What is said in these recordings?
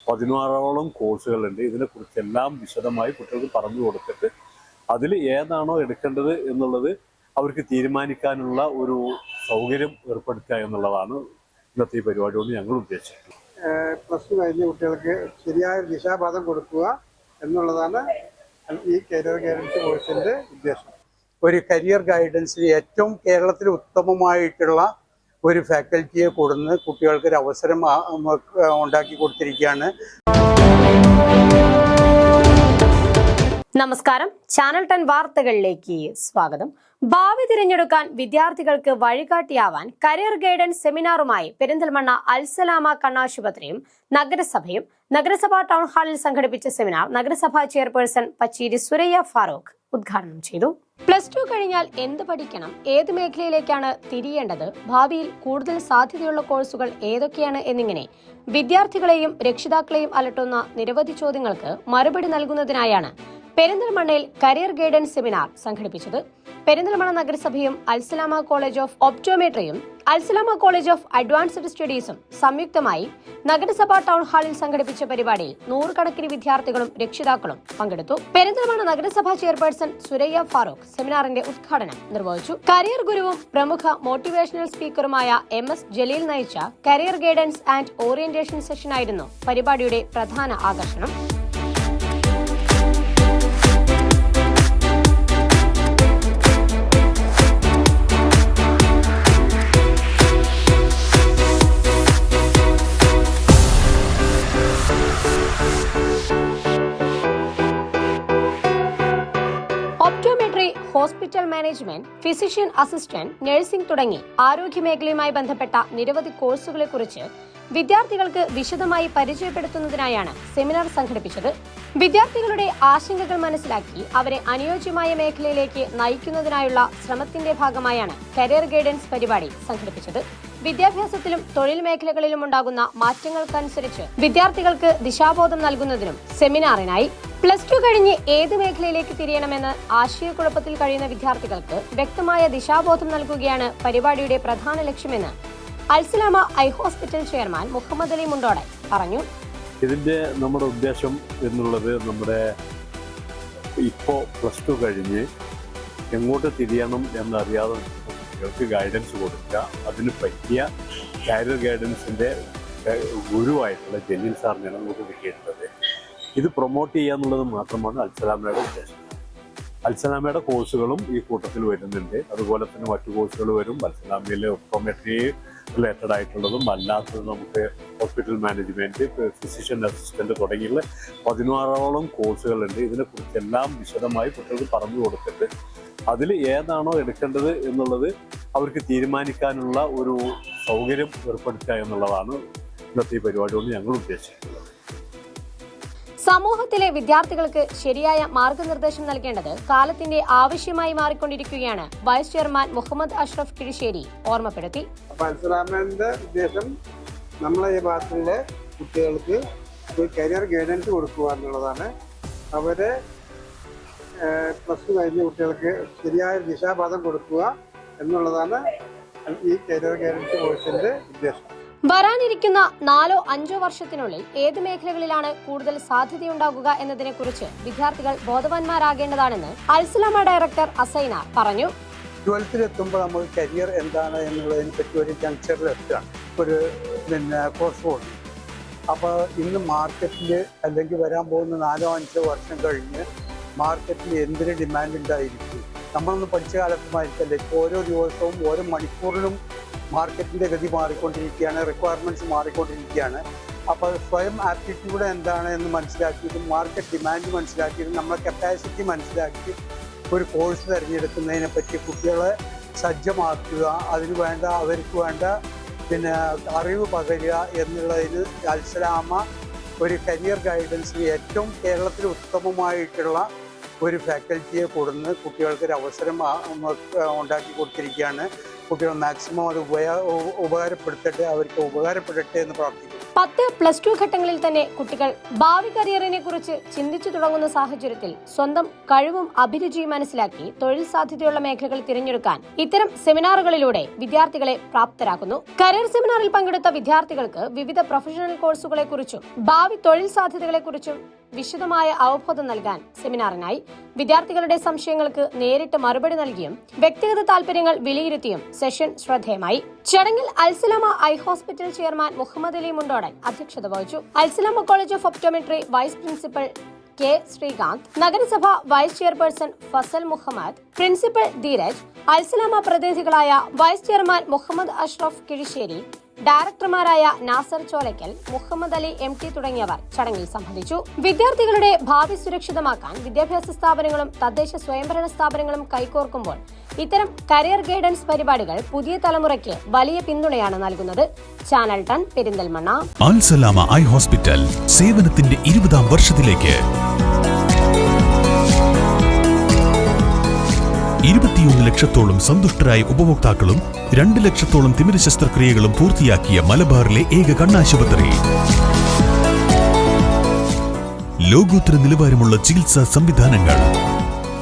16ഓളം കോഴ്സുകളുണ്ട്. ഇതിനെക്കുറിച്ചെല്ലാം വിശദമായി കുട്ടികൾക്ക് പറഞ്ഞു കൊടുത്തിട്ട് അതിൽ ഏതാണോ എടുക്കേണ്ടത് എന്നുള്ളത് അവർക്ക് തീരുമാനിക്കാനുള്ള ഒരു സൗകര്യം ഏർപ്പെടുത്തുക എന്നുള്ളതാണ് ഇന്നത്തെ ഈ പരിപാടി കൊണ്ട് ഞങ്ങൾ ഉദ്ദേശിച്ചത്. പ്ലസ് ടു കഴിഞ്ഞ കുട്ടികൾക്ക് ശരിയായ ദിശാബോധം കൊടുക്കുക എന്നുള്ളതാണ് ഈ കരിയർ ഗൈഡൻസ് കോഴ്സിൻ്റെ ഉദ്ദേശം. ഒരു കരിയർ ഗൈഡൻസിൽ ഏറ്റവും കേരളത്തിൽ ഉത്തമമായിട്ടുള്ള ഒരു ഫാക്കൽറ്റിയെ കൊടുന്ന് കുട്ടികൾക്ക് ഒരു അവസരം ഉണ്ടാക്കി കൊടുത്തിരിക്കുകയാണ്. നമസ്കാരം, ചാനൽ 10 വാർത്തകളിലേക്ക് സ്വാഗതം. ഭാവി തിരഞ്ഞെടുക്കാൻ വിദ്യാർത്ഥികൾക്ക് വഴികാട്ടിയാവാൻ കരിയർ ഗൈഡൻസ് സെമിനാറുമായി പെരിന്തൽമണ്ണ അൽസലാമ കണ്ണാശുപത്രിയും നഗരസഭയും നഗരസഭാ ടൗൺ ഹാളിൽ സംഘടിപ്പിച്ച സെമിനാർ നഗരസഭാ ചെയർപേഴ്സൺ പച്ചീരി സുരയ്യ ഫാറൂഖ് ഉദ്ഘാടനം ചെയ്തു. പ്ലസ് ടു കഴിഞ്ഞാൽ എന്ത് പഠിക്കണം, ഏത് മേഖലയിലേക്കാണ് തിരിയേണ്ടത്, ഭാവിയിൽ കൂടുതൽ സാധ്യതയുള്ള കോഴ്സുകൾ ഏതൊക്കെയാണ് എന്നിങ്ങനെ വിദ്യാർത്ഥികളെയും രക്ഷിതാക്കളെയും അലട്ടുന്ന നിരവധി ചോദ്യങ്ങൾക്ക് മറുപടി നൽകുന്നതിനായാണ് പെരിന്തൽമണ്ണയിൽ കരിയർ ഗൈഡൻസ് സെമിനാർ സംഘടിപ്പിച്ചത്. പെരിന്തൽമണ്ണ നഗരസഭയും അൽസലാമ കോളേജ് ഓഫ് ഒപ്റ്റോമെട്രിയും അൽസലാമ കോളേജ് ഓഫ് അഡ്വാൻസ്ഡ് സ്റ്റഡീസും സംയുക്തമായി നഗരസഭാ ടൗൺ ഹാളിൽ സംഘടിപ്പിച്ച പരിപാടിയിൽ 100 കണക്കിന് വിദ്യാർത്ഥികളും രക്ഷിതാക്കളും പങ്കെടുത്തു. പെരിന്തൽമണ്ണ നഗരസഭാ ചെയർപേഴ്സൺ സുരയ്യ ഫാറൂഖ് സെമിനാറിന്റെ ഉദ്ഘാടനം നിർവഹിച്ചു. കരിയർ ഗുരുവും പ്രമുഖ മോട്ടിവേഷണൽ സ്പീക്കറുമായ MS ജലീൽ നയിച്ച കരിയർ ഗൈഡൻസ് ആൻഡ് ഓറിയന്റേഷൻ സെഷനായിരുന്നു പരിപാടിയുടെ പ്രധാന ആകർഷണം. Optometry, hospital management, physician assistant, nursing തുടങ്ങി ആരോഗ്യമേഖലയുമായി ബന്ധപ്പെട്ട നിരവധി കോഴ്സുകളെക്കുറിച്ച് വിദ്യാർത്ഥികൾക്ക് വിശദമായി പരിചയപ്പെടുത്തുന്നതിനായാണ് സെമിനാർ സംഘടിപ്പിച്ചത്. വിദ്യാർത്ഥികളുടെ ആശങ്കകൾ മനസ്സിലാക്കി അവരെ അനുയോജ്യമായ മേഖലയിലേക്ക് നയിക്കുന്നതിനായുള്ള ശ്രമത്തിന്റെ ഭാഗമായാണ് കരിയർ ഗൈഡൻസ് പരിപാടി സംഘടിപ്പിച്ചത്. വിദ്യാഭ്യാസത്തിലും തൊഴിൽ മേഖലകളിലും ഉണ്ടാകുന്ന മാറ്റങ്ങൾക്കനുസരിച്ച് വിദ്യാർത്ഥികൾക്ക് ദിശാബോധം നൽകുന്നതിനും സെമിനാറിനായി പ്ലസ് ടു കഴിഞ്ഞ് ഏത് മേഖലയിലേക്ക് തിരിയണമെന്ന് ആശയക്കുഴപ്പത്തിൽ കഴിയുന്ന വിദ്യാർത്ഥികൾക്ക് വ്യക്തമായ ദിശാബോധം നൽകുകയാണ് പരിപാടിയുടെ പ്രധാന ലക്ഷ്യമെന്ന് Al Salama eye hospital chairman Muhammad Ali Mundode പറഞ്ഞു. ഇതിൻ്റെ നമ്മുടെ ഉദ്ദേശം എന്നുള്ളത് നമ്മുടെ ഇപ്പോൾ പ്ലസ് ടു കഴിഞ്ഞ് എങ്ങോട്ട് തിരിയണം എന്നറിയാതെ കുട്ടികൾക്ക് ഗൈഡൻസ് കൊടുക്കുക. അതിന് പറ്റിയ കരിയർ ഗൈഡൻസിൻ്റെ ഗുരുവായിട്ടുള്ള ജലീൽ സാറിനെയാണ് നമുക്ക് കിട്ടിയിട്ടുള്ളത്. ഇത് പ്രൊമോട്ട് ചെയ്യുക എന്നുള്ളത് മാത്രമാണ് അൽസലാമയുടെ ഉദ്ദേശം. അൽസലാമയുടെ കോഴ്സുകളും ഈ കൂട്ടത്തിൽ വരുന്നുണ്ട്. അതുപോലെ തന്നെ മറ്റു കോഴ്സുകൾ വരും. അൽസലാമയിലെ ഒപ്റ്റോമെട്രി റിലേറ്റഡ് ആയിട്ടുള്ളതും അല്ലാത്തതും നമുക്ക് ഹോസ്പിറ്റൽ മാനേജ്മെൻറ്റ്, ഫിസിഷ്യൻ അസിസ്റ്റൻ്റ് തുടങ്ങിയുള്ള 16ഓളം കോഴ്സുകളുണ്ട്. ഇതിനെക്കുറിച്ചെല്ലാം വിശദമായി കുട്ടികൾക്ക് പറഞ്ഞു കൊടുത്തിട്ട് അതിൽ ഏതാണോ എടുക്കേണ്ടത് എന്നുള്ളത് അവർക്ക് തീരുമാനിക്കാനുള്ള ഒരു സൗകര്യം ഏർപ്പെടുത്തുക എന്നുള്ളതാണ് ഇന്നത്തെ ഈ പരിപാടി കൊണ്ട് ഞങ്ങൾ ഉദ്ദേശിച്ചിട്ടുള്ളത്. സമൂഹത്തിലെ വിദ്യാർത്ഥികൾക്ക് ശരിയായ മാർഗനിർദ്ദേശം നൽകേണ്ടത് കാലത്തിന്റെ ആവശ്യമായി മാറിക്കൊണ്ടിരിക്കുകയാണ് വൈസ് ചെയർമാൻ മുഹമ്മദ് അഷ്റഫ് കിഴിശ്ശേരി ഓർമ്മപ്പെടുത്തി. അൽസലാമയുടെ ഉദ്ദേശം നമ്മളെ ഈ ഭാഗത്തിലെ കുട്ടികൾക്ക് ഒരു കരിയർ ഗൈഡൻസ് കൊടുക്കുക എന്നുള്ളതാണ്. അവരെ പ്ലസ് ടു കഴിഞ്ഞ കുട്ടികൾക്ക് ശരിയായ ദിശാബോധം കൊടുക്കുക എന്നുള്ളതാണ് ഈ കരിയർ ഗൈഡൻസ് കോഴ്സിന്റെ ഉദ്ദേശം. വരാനിരിക്കുന്ന 4-5 വർഷത്തിനുള്ളിൽ ഏത് മേഖലകളിലാണ് കൂടുതൽ സാധ്യതയുണ്ടാകുക എന്നതിനെക്കുറിച്ച് വിദ്യാർത്ഥികൾ ബോധവാന്മാരാകേണ്ടതാണെന്ന് അൽസലാമ ഡയറക്ടർ അസൈന പറഞ്ഞു. 12th എത്തുമ്പോൾ നമ്മൾ കരിയർ എന്താണ് എന്നുള്ളതിനെ പറ്റി ഒരു ജങ്ഷനിലെത്തുകയാണ്, ഒരു കോഴ്സ് റോഡ്. അപ്പോൾ ഇന്ന് മാർക്കറ്റിൽ അല്ലെങ്കിൽ വരാൻ പോകുന്ന 4-5 വർഷം കഴിഞ്ഞ് മാർക്കറ്റിൽ എന്തിന് ഡിമാൻഡ് ഉണ്ടായിരിക്കും. നമ്മളൊന്ന് പഠിച്ച കാലത്തുമായിരിക്കല്ലേ, ഓരോ ദിവസവും ഓരോ മണിക്കൂറിലും മാർക്കറ്റിൻ്റെ ഗതി മാറിക്കൊണ്ടിരിക്കുകയാണ്, റിക്വയർമെൻറ്റ്സ് മാറിക്കൊണ്ടിരിക്കുകയാണ്. അപ്പോൾ സ്വയം ആപ്റ്റിറ്റ്യൂഡ് എന്താണ് എന്ന് മനസ്സിലാക്കിയിട്ടും മാർക്കറ്റ് ഡിമാൻഡ് മനസ്സിലാക്കിയിട്ടും നമ്മളെ കപ്പാസിറ്റി മനസ്സിലാക്കി ഒരു കോഴ്സ് തിരഞ്ഞെടുക്കുന്നതിനെ പറ്റി കുട്ടികളെ സജ്ജമാക്കുക, അതിന് വേണ്ട അവർക്ക് വേണ്ട അറിവ് പകരുക എന്നുള്ളതിന് അൽസലാമ ഒരു കരിയർ ഗൈഡൻസിൽ ഏറ്റവും കേരളത്തിൽ ഉത്തമമായിട്ടുള്ള ഒരു ഫാക്കൽറ്റിയെ കൊടുന്ന് കുട്ടികൾക്ക് ഒരു അവസരം ഉണ്ടാക്കി കൊടുത്തിരിക്കുകയാണ്. കുട്ടികൾ മാക്സിമം അത് ഉപകാരപ്പെടുത്തട്ടെ, അവർക്ക് ഉപകാരപ്പെടട്ടെ എന്ന് പ്രാർത്ഥിക്കുന്നു. 10+2 ഘട്ടങ്ങളിൽ തന്നെ കുട്ടികൾ ഭാവി കരിയറിനെ കുറിച്ച് ചിന്തിച്ചു തുടങ്ങുന്ന സാഹചര്യത്തിൽ സ്വന്തം കഴിവും അഭിരുചിയും മനസ്സിലാക്കി തൊഴിൽ സാധ്യതയുള്ള മേഖലകൾ തിരഞ്ഞെടുക്കാൻ ഇത്തരം സെമിനാറുകളിലൂടെ വിദ്യാർത്ഥികളെ പ്രാപ്തരാക്കുന്നു. കരിയർ സെമിനാറിൽ പങ്കെടുത്ത വിദ്യാർത്ഥികൾക്ക് വിവിധ പ്രൊഫഷണൽ കോഴ്സുകളെ കുറിച്ചും ഭാവി തൊഴിൽ സാധ്യതകളെ കുറിച്ചും വിശദമായ അവബോധം നൽകാൻ സെമിനാറിനായി വിദ്യാർത്ഥികളുടെ സംശയങ്ങൾക്ക് നേരിട്ട് മറുപടി നൽകിയും വ്യക്തിഗത താൽപര്യങ്ങൾ വിലയിരുത്തിയും സെഷൻ ശ്രദ്ധേയമായി. ചടങ്ങിൽ Al Salama eye hospital chairman Muhammad Ali Mundodan അധ്യക്ഷത വഹിച്ചു. Al Salama college of optometry vice principal K Sreekanth, നഗരസഭ vice chairperson Fasal Muhammad, principal Dheeraj, Al Salama പ്രതിനിധികളായ വൈസ് ചെയർമാൻ മുഹമ്മദ് അഷ്റഫ് കിഴിശ്ശേരി, ഡയറക്ടർമാരായ നാസർ ചോലക്കൽ, മുഹമ്മദ് അലി MT തുടങ്ങിയവർ ചടങ്ങിൽ സംബന്ധിച്ചു. വിദ്യാർത്ഥികളുടെ ഭാവി സുരക്ഷിതമാക്കാൻ വിദ്യാഭ്യാസ സ്ഥാപനങ്ങളും തദ്ദേശ സ്വയംഭരണ സ്ഥാപനങ്ങളും കൈകോർക്കുമ്പോൾ ഇത്തരം കരിയർ ഗൈഡൻസ് പരിപാടികൾ പുതിയ തലമുറയ്ക്ക് വലിയ പിന്തുണയാണ് നൽകുന്നത്. Channel 10 Perinthalmanna. Al Salama eye hospital സേവനത്തിന്റെ 20ാം വർഷത്തിലേക്ക് 21 ലക്ഷത്തോളം സന്തുഷ്ടരായ ഉപഭോക്താക്കളും 2 ലക്ഷത്തോളം തിമിര ശസ്ത്രക്രിയകളും പൂർത്തിയാക്കിയ മലബാറിലെ ഏക കണ്ണാശുപത്രി. ലോകോത്തര നിലവാരമുള്ള ചികിത്സാ സംവിധാനങ്ങൾ,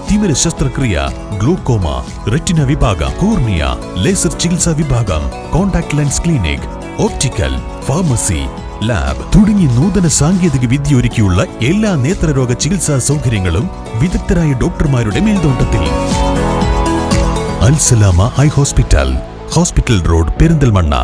തിമിര ശസ്ത്രക്രിയ, ഗ്ലൂക്കോമ, റെറ്റിന വിഭാഗം, കോർണിയ, ലേസർ ചികിത്സാ വിഭാഗം, contact lens clinic, optical, pharmacy, lab തുടങ്ങിയ നൂതന സാങ്കേതിക വിദ്യ ഒരുക്കിയുള്ള എല്ലാ നേത്രരോഗ ചികിത്സാ സൗകര്യങ്ങളും വിദഗ്ധരായ ഡോക്ടർമാരുടെ മേൽനോട്ടത്തിൽ. Al Salama eye hospital, hospital road, Perinthalmanna.